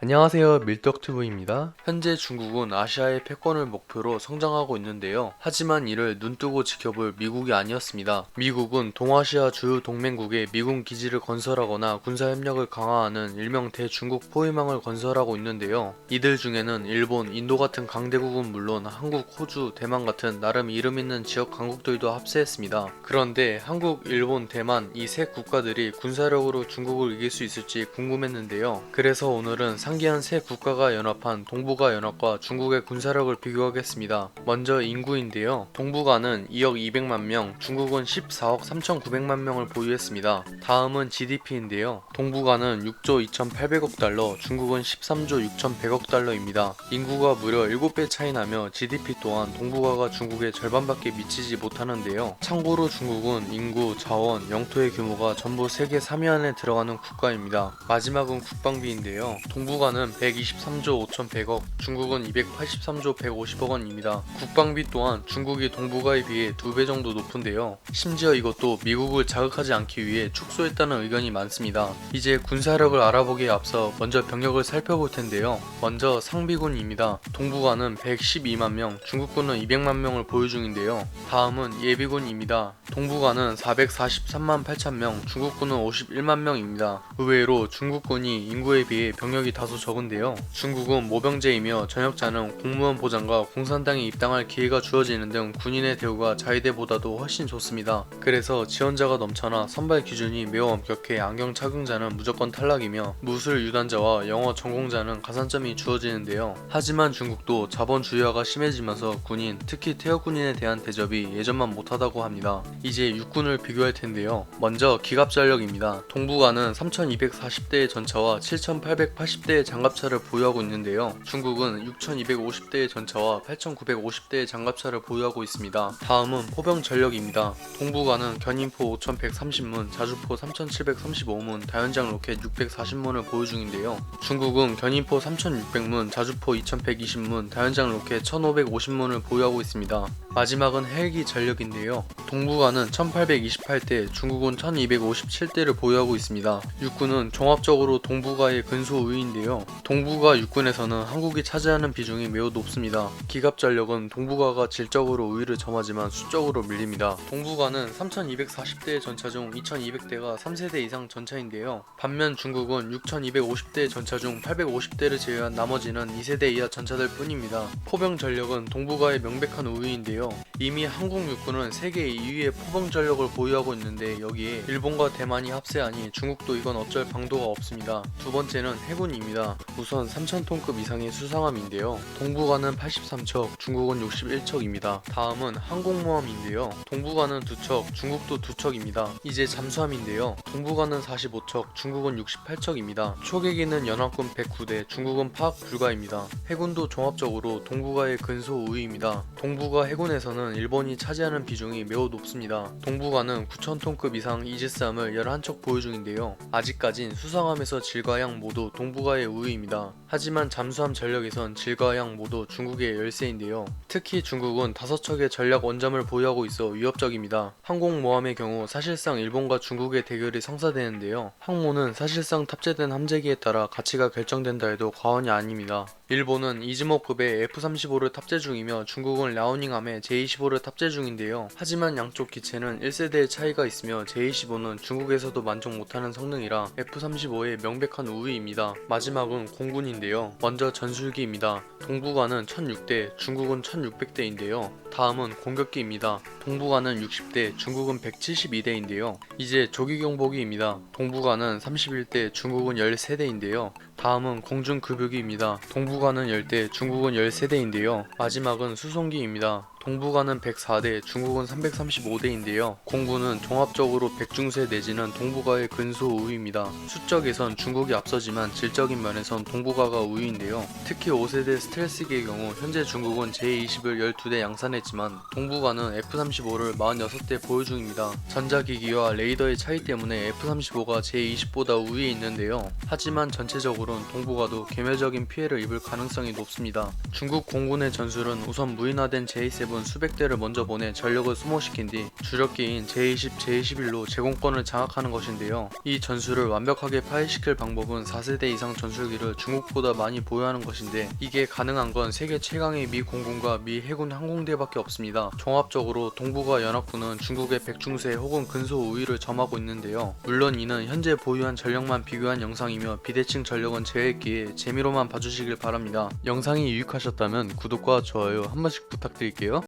안녕하세요, 밀떡튜브입니다. 현재 중국은 아시아의 패권을 목표로 성장하고 있는데요. 하지만 이를 눈뜨고 지켜볼 미국이 아니었습니다. 미국은 동아시아 주요 동맹국에 미군 기지를 건설하거나 군사협력을 강화하는 일명 대중국 포위망을 건설하고 있는데요. 이들 중에는 일본, 인도 같은 강대국은 물론 한국, 호주, 대만 같은 나름 이름 있는 지역 강국들도 합세했습니다. 그런데 한국, 일본, 대만 이 세 국가들이 군사력으로 중국을 이길 수 있을지 궁금했는데요. 그래서 오늘은 상기한 세 국가가 연합한 동북아 연합과 중국의 군사력을 비교하겠습니다. 먼저 인구인데요. 동북아는 2억 200만 명, 중국은 14억 3,900만 명을 보유했습니다. 다음은 GDP인데요. 동북아는 6조 2,800억 달러, 중국은 13조 6,100억 달러입니다. 인구가 무려 7배 차이 나며 GDP 또한 동북아가 중국의 절반밖에 미치지 못하는데요. 참고로 중국은 인구, 자원, 영토의 규모가 전부 세계 3위 안에 들어가는 국가입니다. 마지막은 국방비인데요. 동북아는 123조 5,100억, 중국은 283조 150억 원입니다. 국방비 또한 중국이 동북아에 비해 2배 정도 높은데요. 심지어 이것도 미국을 자극하지 않기 위해 축소했다는 의견이 많습니다. 이제 군사력을 알아보기에 앞서 먼저 병력을 살펴볼 텐데요. 먼저 상비군입니다. 동북아는 112만 명, 중국군은 200만 명을 보유 중인데요. 다음은 예비군입니다. 동북아는 443만 8천 명, 중국군은 51만 명입니다. 의외로 중국군이 인구에 비해 병력이 다소 적은데요. 중국은 모병제이며 전역자는 공무원 보장과 공산당에 입당할 기회가 주어지는 등 군인의 대우가 자위대보다도 훨씬 좋습니다. 그래서 지원자가 넘쳐나 선발 기준이 매우 엄격해 안경 착용자는 무조건 탈락이며 무술 유단자와 영어 전공자는 가산점이 주어지는데요. 하지만 중국도 자본주의화가 심해지면서 군인, 특히 퇴역군인에 대한 대접이 예전만 못하다고 합니다. 이제 육군을 비교할 텐데요. 먼저 기갑전력입니다. 동북아는 3,240대의 전차와 7,880대의 장갑차를 보유하고 있는데요. 중국은 6,250대의 전차와 8,950대의 장갑차를 보유하고 있습니다. 다음은 포병 전력입니다. 동북아는 견인포 5,130문, 자주포 3,735문, 다연장 로켓 640문을 보유 중인데요. 중국은 견인포 3,600문, 자주포 2,120문, 다연장 로켓 1,550문을 보유하고 있습니다. 마지막은 헬기 전력인데요. 동북아는 1828대, 중국은 1257대를 보유하고 있습니다. 육군은 종합적으로 동북아의 근소 우위인데요. 동북아 육군에서는 한국이 차지하는 비중이 매우 높습니다. 기갑 전력은 동북아가 질적으로 우위를 점하지만 수적으로 밀립니다. 동북아는 3240대의 전차 중 2200대가 3세대 이상 전차인데요. 반면 중국은 6250대의 전차 중 850대를 제외한 나머지는 2세대 이하 전차들 뿐입니다. 포병 전력은 동북아의 명백한 우위인데요. 이미 한국 육군은 세계 2위의 포병 전력을 보유하고 있는데 여기에 일본과 대만이 합세하니 중국도 이건 어쩔 방도가 없습니다. 두 번째는 해군입니다. 우선 3000톤급 이상의 수상함인데요. 동북아는 83척, 중국은 61척입니다. 다음은 항공모함인데요. 동북아는 2척, 중국도 2척입니다. 이제 잠수함인데요. 동북아는 45척, 중국은 68척입니다. 초계기는 연합군 109대, 중국은 파악 불가입니다. 해군도 종합적으로 동북아의 근소 우위입니다. 동북아 해군에서는 일본이 차지하는 비중이 매우 높습니다. 동북아는 9000톤급 이상 이지스함을 11척 보유 중인데요. 아직까진 수상함에서 질과 양 모두 동북아의 우위입니다. 하지만 잠수함 전력에선 질과 양 모두 중국의 열세인데요. 특히 중국은 5척의 전략 원잠을 보유하고 있어 위협적입니다. 항공모함의 경우 사실상 일본과 중국의 대결이 성사되는데요. 항모는 사실상 탑재된 함재기에 따라 가치가 결정된다 해도 과언이 아닙니다. 일본은 이즈모급의 F-35를 탑재 중이며 중국은 라오닝함에 J-25를 탑재 중인데요. 하지만 양쪽 기체는 1세대의 차이가 있으며 J-25는 중국에서도 만족 못하는 성능이라 F-35의 명백한 우위입니다. 마지막은 공군인데요. 먼저 전술기입니다. 동북아는 1006대, 중국은 1600대인데요. 다음은 공격기입니다. 동북아는 60대, 중국은 172대인데요. 이제 조기경보기입니다. 동북아는 31대, 중국은 13대인데요. 다음은 공중급유기입니다. 동북아는 10대, 중국은 13대인데요. 마지막은 수송기입니다. 동북아는 104대, 중국은 335대인데요. 공군은 종합적으로 백중세 내지는 동북아의 근소 우위입니다. 수적에선 중국이 앞서지만 질적인 면에선 동북아가 우위인데요. 특히 5세대 스텔스기의 경우 현재 중국은 J-20을 12대 양산했지만 동북아는 F-35를 46대 보유 중입니다. 전자기기와 레이더의 차이 때문에 F-35가 J-20보다 우위에 있는데요. 하지만 전체적으로는 동북아도 개별적인 피해를 입을 가능성이 높습니다. 중국 공군의 전술은 우선 무인화된 J-7 대부분 수백 대를 먼저 보내 전력을 소모시킨 뒤 주력기인 제20, 제21로 제공권을 장악하는 것인데요. 이 전술을 완벽하게 파괴시킬 방법은 4세대 이상 전술기를 중국보다 많이 보유하는 것인데, 이게 가능한 건 세계 최강의 미 공군과 미 해군 항공대밖에 없습니다. 종합적으로 동북아 연합군은 중국의 백중세 혹은 근소 우위를 점하고 있는데요. 물론 이는 현재 보유한 전력만 비교한 영상이며 비대칭 전력은 제외했기에 재미로만 봐주시길 바랍니다. 영상이 유익하셨다면 구독과 좋아요 한 번씩 부탁드릴게요.